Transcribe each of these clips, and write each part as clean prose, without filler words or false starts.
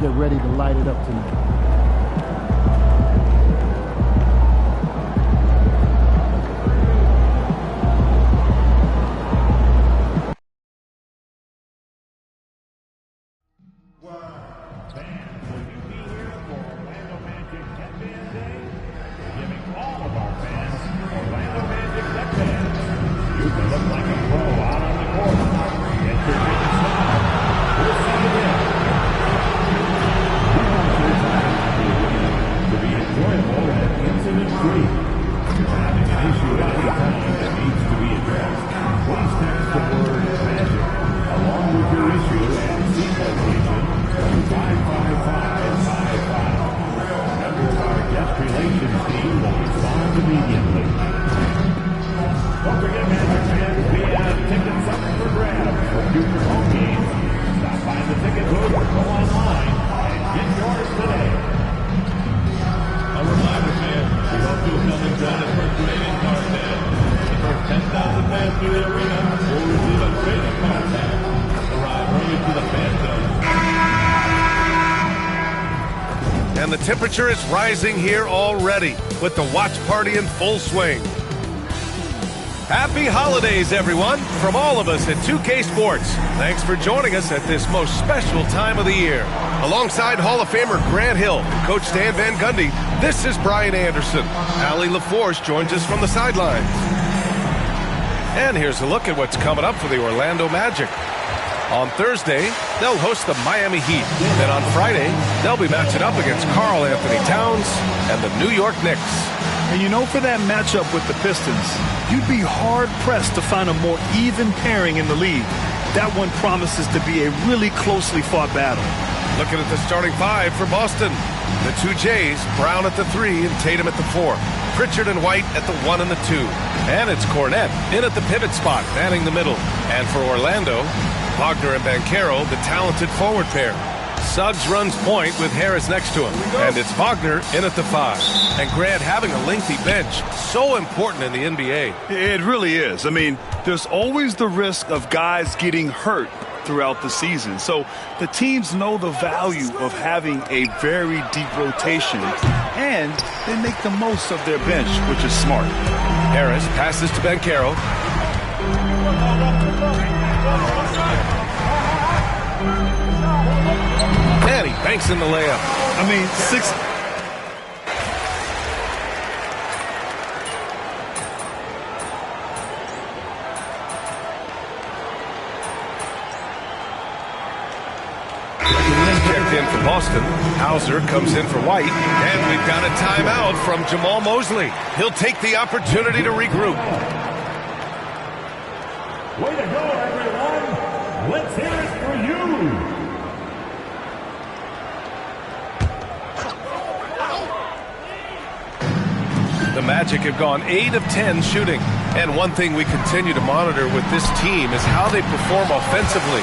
Get ready to light it up tonight. And the temperature is rising here already with the watch party in full swing. Happy holidays, everyone, from all of us at 2K Sports. Thanks for joining us at this most special time of the year. Alongside Hall of Famer Grant Hill and Coach Stan Van Gundy, this is Brian Anderson. Allie LaForce joins us from the sidelines. And here's a look at what's coming up for the Orlando Magic. On Thursday, they'll host the Miami Heat. Then on Friday, they'll be matching up against Karl Anthony Towns and the New York Knicks. And you know, for that matchup with the Pistons, you'd be hard-pressed to find a more even pairing in the league. That one promises to be a really closely fought battle. Looking at the starting five for Boston. The two Jays, Brown at the 3 and Tatum at the 4. Pritchard and White at the 1 and the 2. And it's Cornette in at the pivot spot, manning the middle. And for Orlando, Wagner and Banchero, the talented forward pair. Suggs runs point with Harris next to him. And it's Wagner in at the 5. And Grant having a lengthy bench, so important in the NBA. It really is. I mean, there's always the risk of guys getting hurt throughout the season. So the teams know the value of having a very deep rotation, and they make the most of their bench, which is smart. Harris passes to Banchero. And he banks in the layup. I mean, checked in for Boston. Hauser comes in for White. And we've got a timeout from Jamal Mosley. He'll take the opportunity to regroup. Way to go, everyone. Let's hear it for you. The Magic have gone 8 of 10 shooting. And one thing we continue to monitor with this team is how they perform offensively.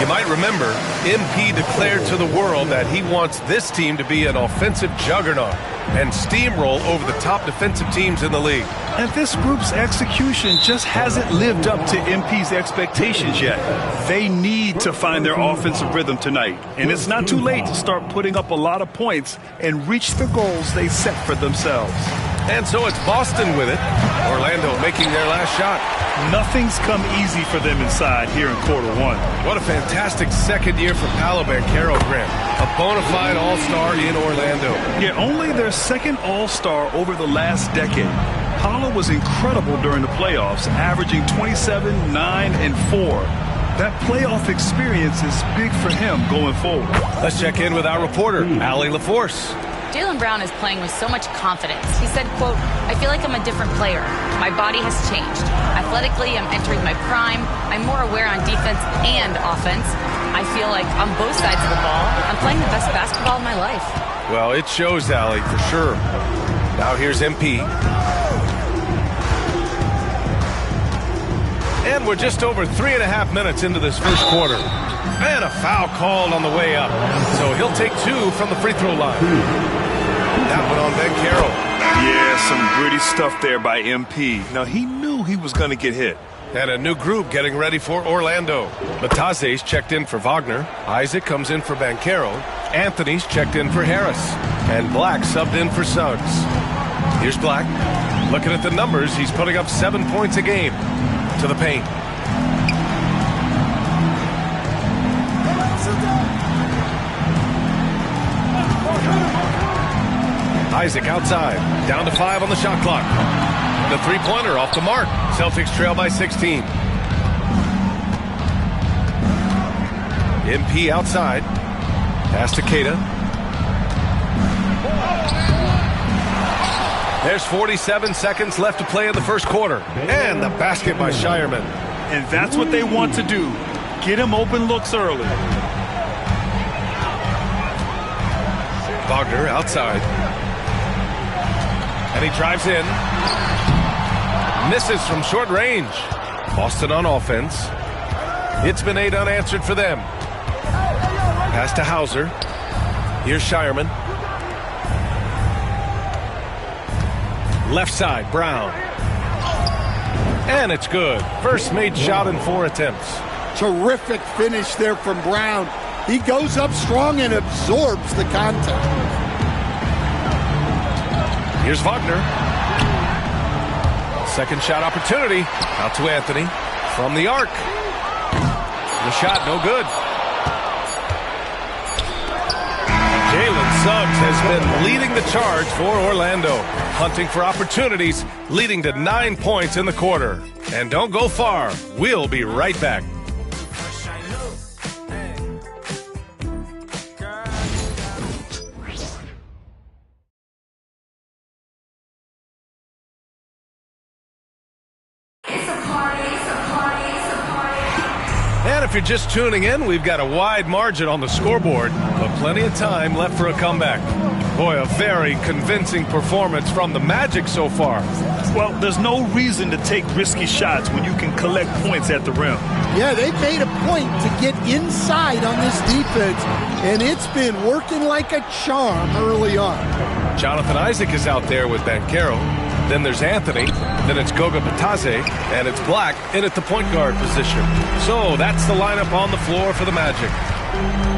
You might remember, MP declared to the world that he wants this team to be an offensive juggernaut and steamroll over the top defensive teams in the league. And this group's execution just hasn't lived up to MP's expectations yet. They need to find their offensive rhythm tonight. And it's not too late to start putting up a lot of points and reach the goals they set for themselves. And so it's Boston with it. Orlando making their last shot. Nothing's come easy for them inside here in quarter one. What a fantastic second year for Paolo Banchero, Grant. A bona fide all-star in Orlando. Yeah, only their second all-star over the last decade. Paolo was incredible during the playoffs, averaging 27, 9, and 4. That playoff experience is big for him going forward. Let's check in with our reporter, Allie LaForce. Jaylen Brown is playing with so much confidence. He said, quote, "I feel like I'm a different player. My body has changed. Athletically, I'm entering my prime. I'm more aware on defense and offense. I feel like on both sides of the ball, I'm playing the best basketball of my life." Well, it shows, Allie, for sure. Now here's MP. And we're just over 3.5 minutes into this first quarter. And a foul called on the way up. So he'll take 2 from the free throw line. That one on Banchero. Yeah, some gritty stuff there by MP. Now, he knew he was going to get hit. And a new group getting ready for Orlando. Matase's checked in for Wagner. Isaac comes in for Banchero. Anthony's checked in for Harris. And Black subbed in for Suggs. Here's Black. Looking at the numbers, he's putting up 7 points a game. To the paint. Isaac outside. Down to 5 on the shot clock. The three-pointer off the mark. Celtics trail by 16. MP outside. Pass to Keita. There's 47 seconds left to play in the first quarter. And the basket by Shireman. And that's what they want to do. Get him open looks early. Wagner outside. And he drives in. Misses from short range. Boston on offense. It's been 8 unanswered for them. Pass to Hauser. Here's Shireman. Left side, Brown. And it's good. First made shot in 4 attempts. Terrific finish there from Brown. He goes up strong and absorbs the contact. Here's Wagner. Second shot opportunity. Out to Anthony. From the arc. The shot no good. Jalen Suggs has been leading the charge for Orlando. Hunting for opportunities, leading to 9 points in the quarter. And don't go far. We'll be right back. And if you're just tuning in, we've got a wide margin on the scoreboard, but plenty of time left for a comeback. Boy, a very convincing performance from the Magic so far. Well, there's no reason to take risky shots when you can collect points at the rim. Yeah, they've made a point to get inside on this defense, and it's been working like a charm early on. Jonathan Isaac is out there with Banchero. Then there's Anthony. Then it's Goga Bitadze. And it's Black in at the point guard position. So that's the lineup on the floor for the Magic.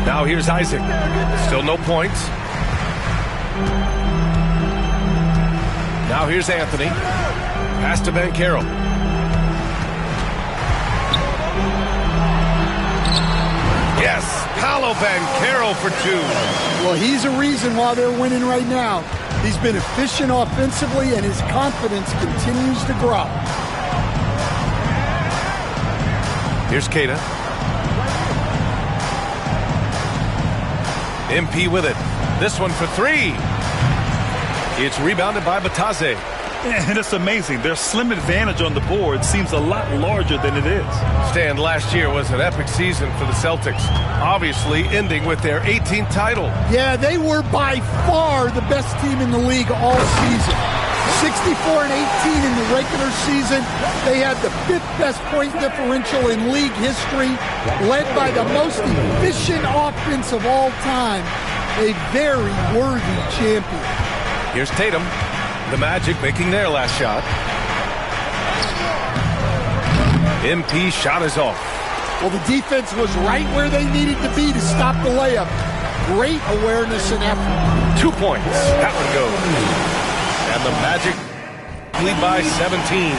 Now here's Isaac. Still no points. Now here's Anthony. Pass to Banchero. Yes, Paolo Banchero for 2. Well, he's a reason why they're winning right now. He's been efficient offensively, and his confidence continues to grow. Here's Keita. MP with it. This one for 3. It's rebounded by Bitadze. And it's amazing. Their slim advantage on the board seems a lot larger than it is. Stan, last year was an epic season for the Celtics, obviously ending with their 18th title. Yeah, they were by far the best team in the league all season. 64-18 in the regular season. They had the 5th best point differential in league history, led by the most efficient offense of all time. A very worthy champion. Here's Tatum. The Magic making their last shot. MP shot is off. Well, the defense was right where they needed to be to stop the layup. Great awareness and effort. 2 points. That one goes. And the Magic lead by 17.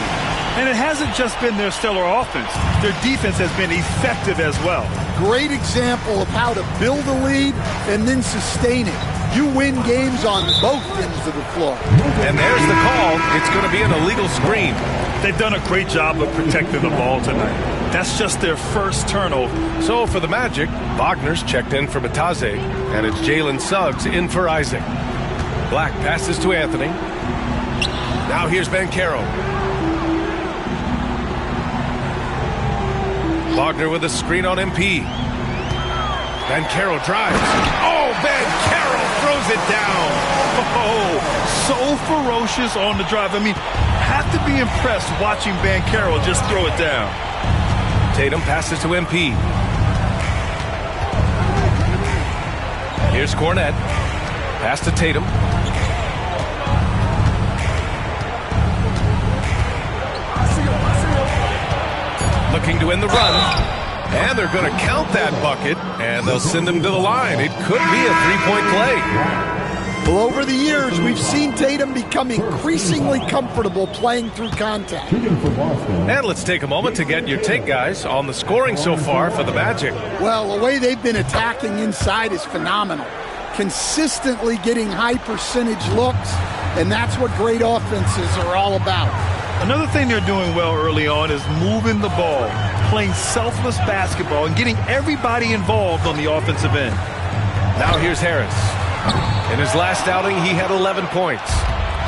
And it hasn't just been their stellar offense. Their defense has been effective as well. Great example of how to build a lead and then sustain it. You win games on both ends of the floor. And there's the call. It's going to be an illegal screen. They've done a great job of protecting the ball tonight. That's just their first turnover. So for the Magic, Wagner's checked in for Bitadze, and it's Jalen Suggs in for Isaac. Black passes to Anthony. Now here's Banchero. Wagner with a screen on MP. Banchero drives. Oh, Banchero throws it down. Oh, so ferocious on the drive. I mean, have to be impressed watching Banchero just throw it down. Tatum passes to MP. Here's Cornette. Pass to Tatum. Looking to end the run. And they're going to count that bucket, and they'll send him to the line. It could be a three-point play. Well, over the years, we've seen Tatum become increasingly comfortable playing through contact. And let's take a moment to get your take, guys, on the scoring so far for the Magic. Well, the way they've been attacking inside is phenomenal. Consistently getting high percentage looks, and that's what great offenses are all about. Another thing they're doing well early on is moving the ball, playing selfless basketball, and getting everybody involved on the offensive end. Now here's Harris. In his last outing, he had 11 points.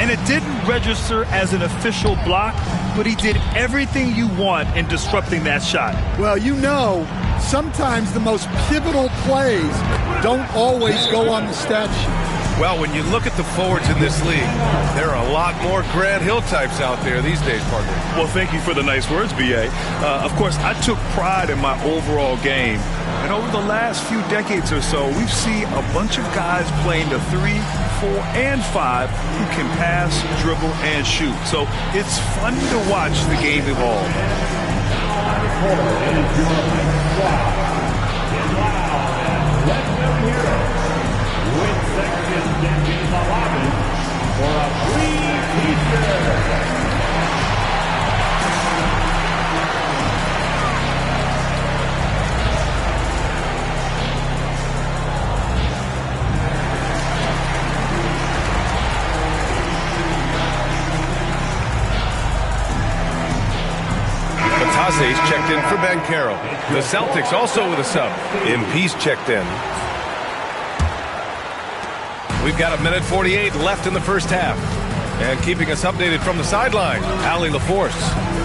And it didn't register as an official block, but he did everything you want in disrupting that shot. Well, you know, sometimes the most pivotal plays don't always go on the stat sheet. Well, when you look at the forwards in this league, there are a lot more Grant Hill types out there these days, partner. Well, thank you for the nice words, B.A. Of course, I took pride in my overall game. And over the last few decades or so, we've seen a bunch of guys playing the 3, 4, and 5 who can pass, dribble, and shoot. So it's fun to watch the game evolve. With Sexton getting the lobby for a three-peater. Batase's checked in for Banchero. The Celtics also with a sub. MP's checked in. We've got 1:48 left in the first half. And keeping us updated from the sideline, Allie LaForce.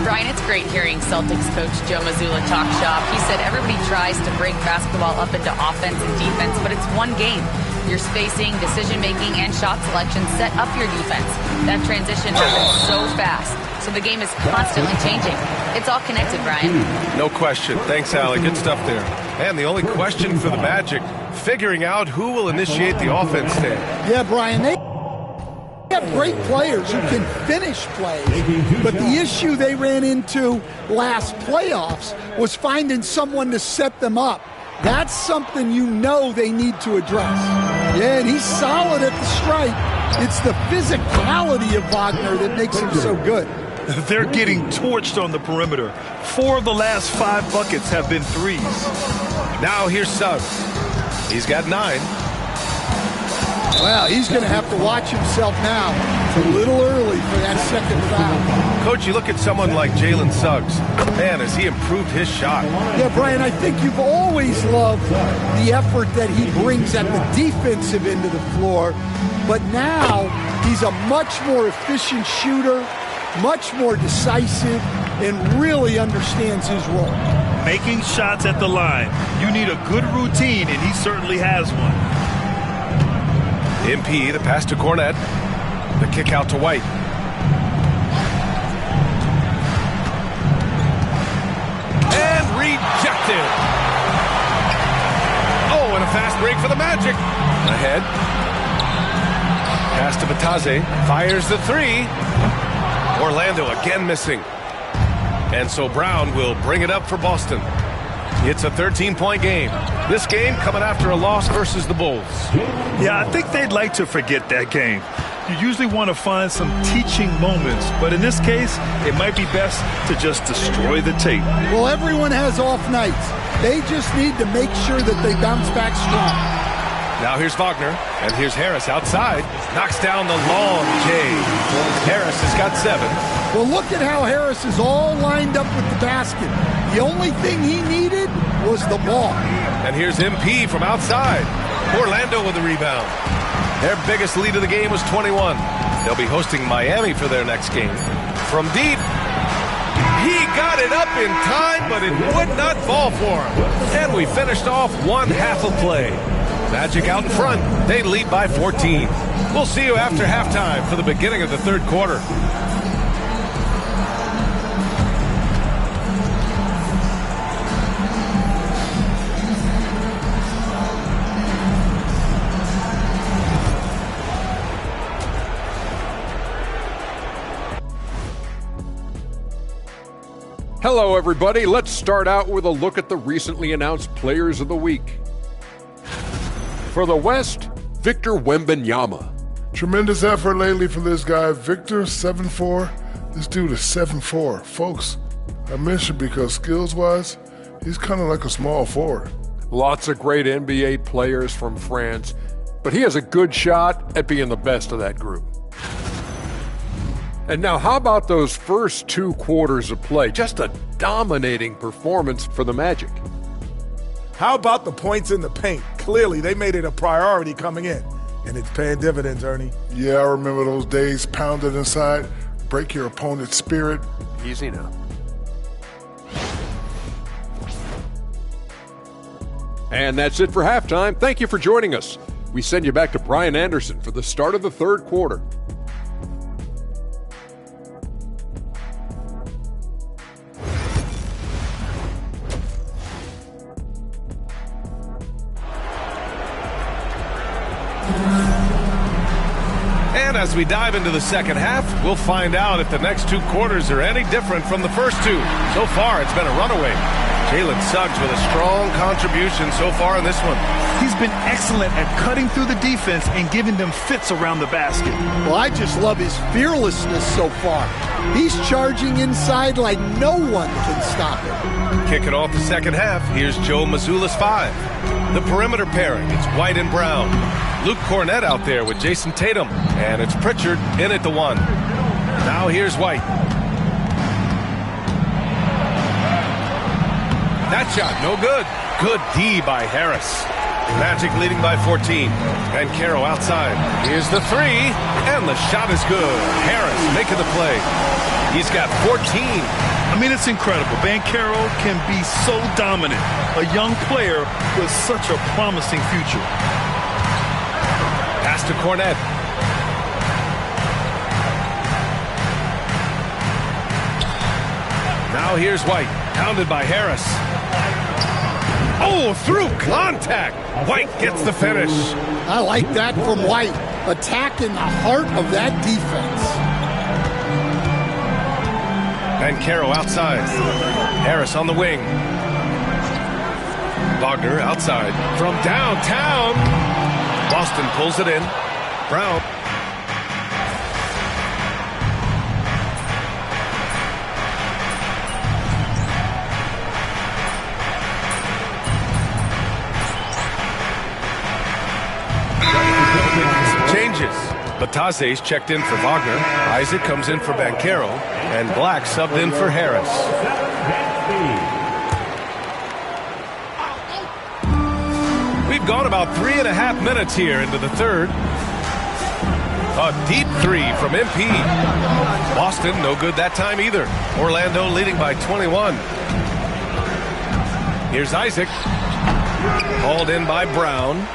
Brian, it's great hearing Celtics coach Joe Mazzulla talk shop. He said everybody tries to break basketball up into offense and defense, but it's one game. Your spacing, decision-making, and shot selection set up your defense. That transition happens so fast, so the game is constantly changing. It's all connected, Brian. No question. Thanks, Allie. Good stuff there. And the only question for the Magic, figuring out who will initiate the offense there. Yeah, Brian, they have great players who can finish plays, but the issue they ran into last playoffs was finding someone to set them up. That's something you know they need to address. Yeah, and he's solid at the stripe. It's the physicality of Wagner that makes him so good. They're getting torched on the perimeter. 4 of the last 5 buckets have been threes. Now here's Suggs. He's got 9. Well, he's going to have to watch himself now. It's a little early for that second foul. Coach, you look at someone like Jalen Suggs. Man, has he improved his shot. Yeah, Brian, I think you've always loved the effort that he brings at the defensive end of the floor. But now he's a much more efficient shooter, much more decisive, and really understands his role. Making shots at the line. You need a good routine, and he certainly has one. MP, the pass to Cornette. The kick out to White. And rejected. Oh, and a fast break for the Magic. Ahead. Pass to Batase. Fires the 3. Orlando again missing. And so Brown will bring it up for Boston. It's a 13-point game. This game coming after a loss versus the Bulls. Yeah, I think they'd like to forget that game. You usually want to find some teaching moments, but in this case, it might be best to just destroy the tape. Well, everyone has off nights. They just need to make sure that they bounce back strong. Now here's Wagner, and here's Harris outside. Knocks down the long J. Harris has got 7. Well, look at how Harris is all lined up with the basket. The only thing he needed was the ball. And here's MP from outside. Orlando with the rebound. Their biggest lead of the game was 21. They'll be hosting Miami for their next game. From deep, he got it up in time, but it would not fall for him. And we finished off one half of play. Magic out in front. They lead by 14. We'll see you after halftime for the beginning of the third quarter. Hello, everybody. Let's start out with a look at the recently announced Players of the Week. For the West, Victor Wembanyama. Tremendous effort lately for this guy. Victor, 7'4". This dude is 7'4". Folks, I mentioned because skills-wise, he's kind of like a small forward. Lots of great NBA players from France, but he has a good shot at being the best of that group. And now, how about those first 2 quarters of play? Just a dominating performance for the Magic. How about the points in the paint? Clearly, they made it a priority coming in, and it's paying dividends, Ernie. Yeah, I remember those days pounded inside. Break your opponent's spirit. Easy now. And that's it for halftime. Thank you for joining us. We send you back to Brian Anderson for the start of the third quarter. And as we dive into the second half, we'll find out if the next 2 quarters are any different from the first 2. So far, it's been a runaway. Jalen Suggs with a strong contribution so far in this one. He's been excellent at cutting through the defense and giving them fits around the basket. Well, I just love his fearlessness so far. He's charging inside like no one can stop him. Kicking off the second half, here's Joe Mazzulla's 5. The perimeter pairing, it's White and Brown. Luke Cornett out there with Jason Tatum. And it's Pritchard in at the 1. Now here's White. That shot, no good. Good D by Harris. Magic leading by 14. And Caro outside. Here's the 3. And the shot is good. Harris making the play. He's got 14. I mean, it's incredible. Banchero can be so dominant. A young player with such a promising future. Pass to Cornett. Now here's White. Pounded by Harris. Oh, through contact. White gets the finish. I like that from White. Attack in the heart of that defense. Banchero outside. Harris on the wing. Wagner outside. From downtown. Boston pulls it in. Brown. Changes. Batase's checked in for Wagner. Isaac comes in for Banchero. And Black subbed in for Harris. We've gone about 3.5 minutes here into the third. A deep 3 from MP. Boston, no good that time either. Orlando leading by 21. Here's Isaac. Hauled in by Brown.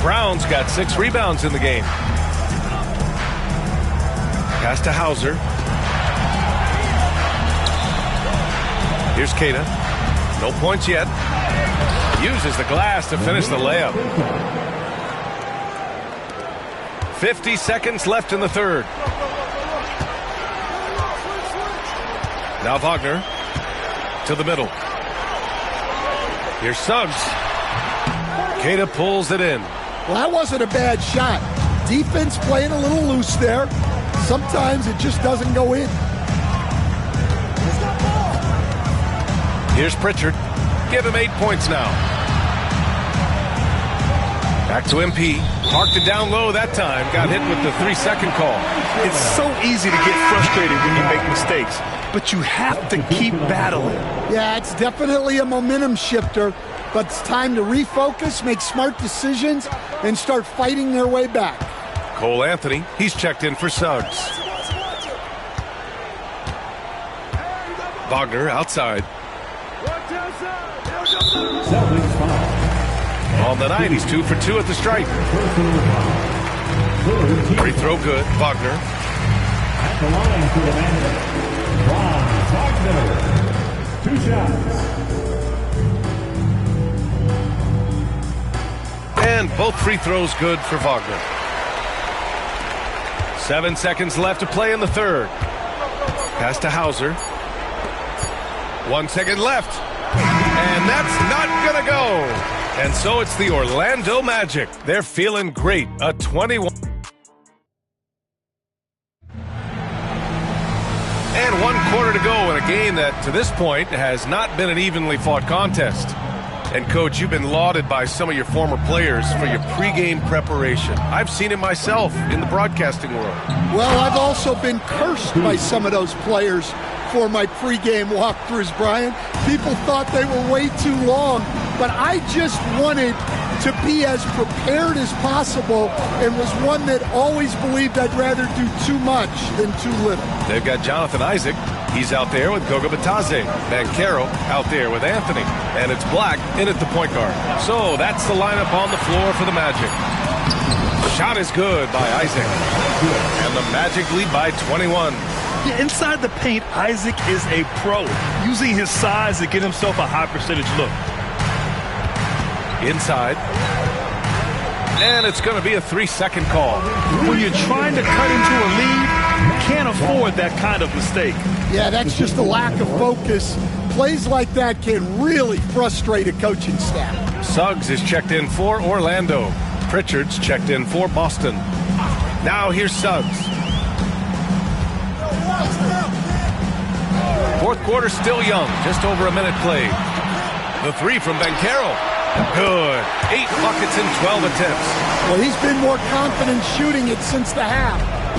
Brown's got 6 rebounds in the game. Pass to Hauser. Here's Queta. No points yet. Uses the glass to finish the layup. 50 seconds left in the third. Now Wagner to the middle. Here's Suggs. Queta pulls it in. Well, that wasn't a bad shot. Defense playing a little loose there. Sometimes it just doesn't go in. Here's Pritchard. Give him 8 points now. Back to MP. Parked it down low that time. Got hit with the 3-second call. It's so easy to get frustrated when you make mistakes, but you have to keep battling. Yeah, it's definitely a momentum shifter, but it's time to refocus, make smart decisions, and start fighting their way back. Cole Anthony, he's checked in for Suggs. Wagner outside. On the night, he's 2 for 2 at the stripe. Free throw good, Wagner. At the line for the man, Ron Wagner. 2 shots. And both free throws good for Wagner. 7 seconds left to play in the third. Pass to Hauser. 1 second left. And that's not going to go. And so it's the Orlando Magic. They're feeling great. A 21. And 1 quarter to go in a game that, to this point, has not been an evenly fought contest. And, Coach, you've been lauded by some of your former players for your pregame preparation. I've seen it myself in the broadcasting world. Well, I've also been cursed by some of those players for my pregame walkthroughs, Brian. People thought they were way too long, but I just wanted to be as prepared as possible and was one that always believed I'd rather do too much than too little. They've got Jonathan Isaac. He's out there with Goga Bitadze. Banchero out there with Anthony. And it's Black in at the point guard. So that's the lineup on the floor for the Magic. Shot is good by Isaac. And the Magic lead by 21. Yeah, inside the paint, Isaac is a pro, using his size to get himself a high percentage look. Inside. And it's going to be a 3-second call. When you're trying to cut into a lead, you can't afford that kind of mistake. Yeah, that's just a lack of focus. Plays like that can really frustrate a coaching staff. Suggs is checked in for Orlando. Pritchard's checked in for Boston. Now here's Suggs. Fourth quarter still young, just over a minute played. The 3 from Banchero. Good. 8 buckets in 12 attempts. Well, he's been more confident shooting it since the half.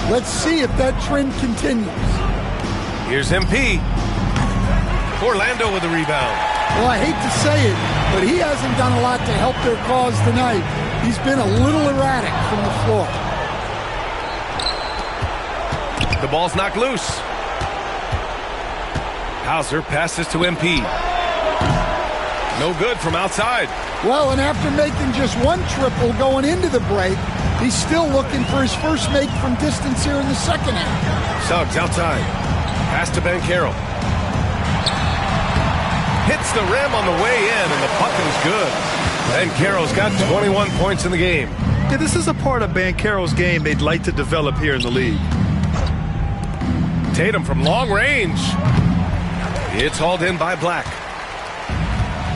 Let's see if that trend continues. Here's MP. Orlando with the rebound. Well, I hate to say it, but he hasn't done a lot to help their cause tonight. He's been a little erratic from the floor. The ball's knocked loose. Hauser passes to MP. No good from outside. Well, and after making just 1 triple going into the break, he's still looking for his first make from distance here in the second half. Suggs outside. Pass to Banchero. Hits the rim on the way in, and the bucket's good. Banchero's got 21 points in the game. Yeah, this is a part of Banchero's game they'd like to develop here in the league. Tatum from long range. It's hauled in by Black.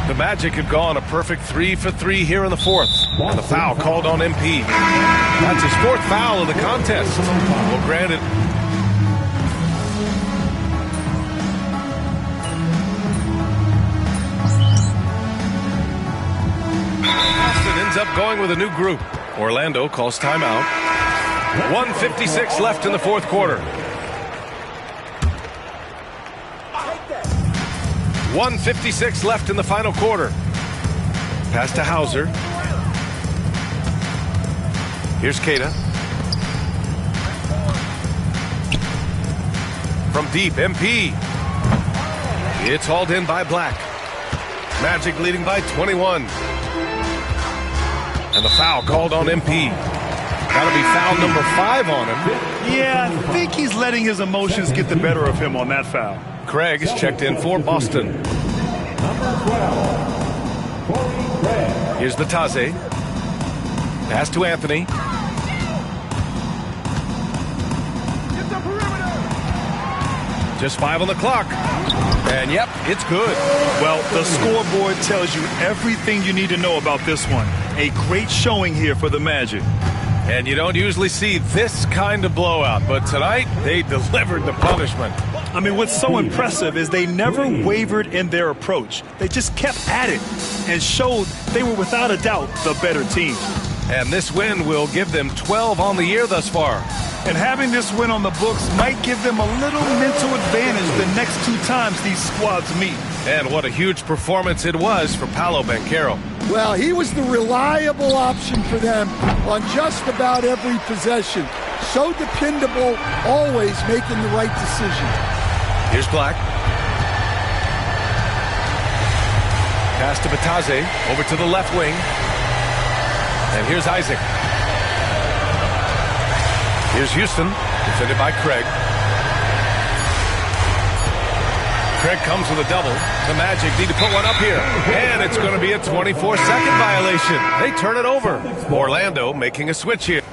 The Magic have gone a perfect 3 for 3 here in the fourth. And the foul called on MP. That's his 4th foul of the contest. Well, granted. Boston ends up going with a new group. Orlando calls timeout. 1:56 left in the fourth quarter. 1:56 left in the final quarter. Pass to Hauser. Here's Keita. From deep, MP. It's hauled in by Black. Magic leading by 21. And the foul called on MP. That'll be foul number 5 on him. Yeah, I think he's letting his emotions get the better of him on that foul. Craig is checked in for Boston. Here's Bitadze. Pass to Anthony. Just 5 on the clock. And yep, it's good. Well, the scoreboard tells you everything you need to know about this one. A great showing here for the Magic. And you don't usually see this kind of blowout, but tonight they delivered the punishment. I mean, what's so impressive is they never wavered in their approach. They just kept at it and showed they were without a doubt the better team. And this win will give them 12 on the year thus far. And having this win on the books might give them a little mental advantage the next 2 times these squads meet. And what a huge performance it was for Paolo Banchero. Well, he was the reliable option for them on just about every possession. So dependable, always making the right decision. Here's Black. Pass to Bitadze, over to the left wing. And here's Isaac. Here's Houston, defended by Craig. Craig comes with a double. The Magic need to put one up here. And it's going to be a 24-second violation. They turn it over. Orlando making a switch here.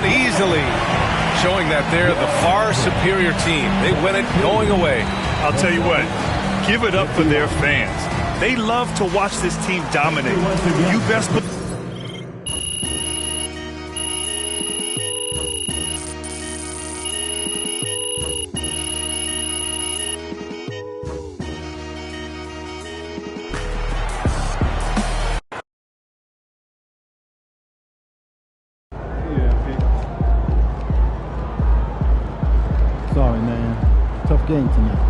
easily, showing that they're the far superior team. They win it going away. I'll tell you what, give it up for their fans. They love to watch this team dominate. You best believe. Sorry, man. Tough game tonight.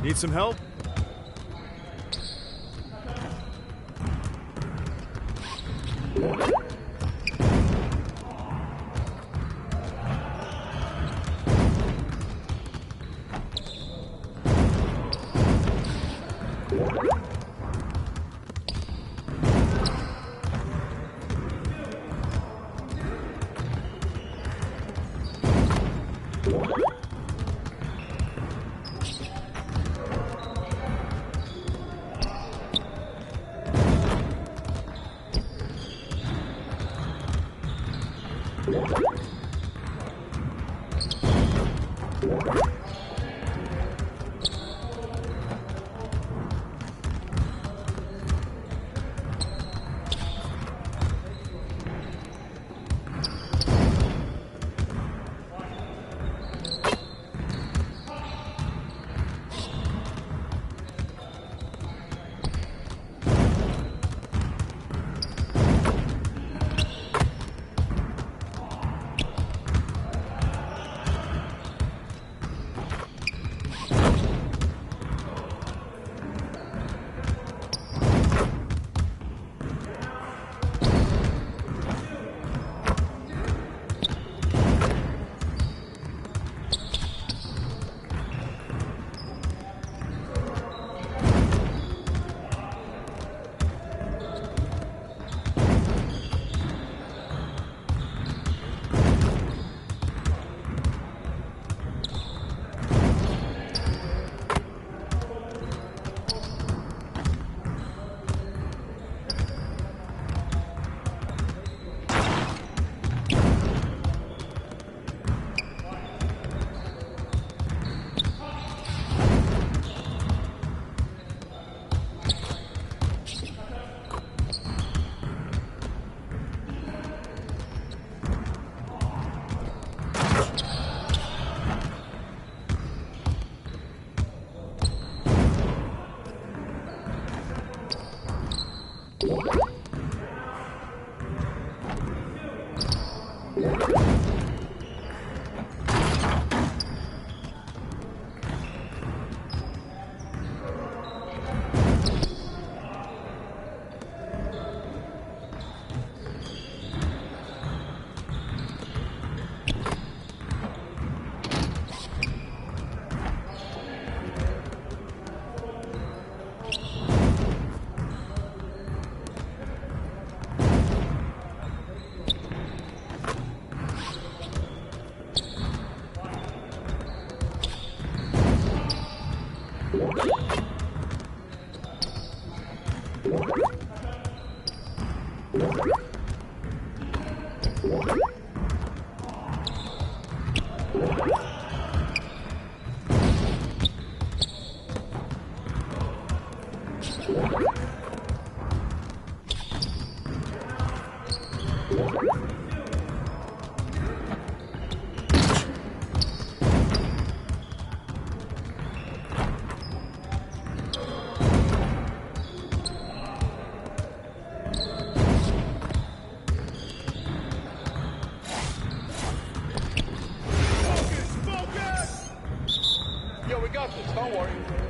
Need some help? Yo, we got this. Don't worry.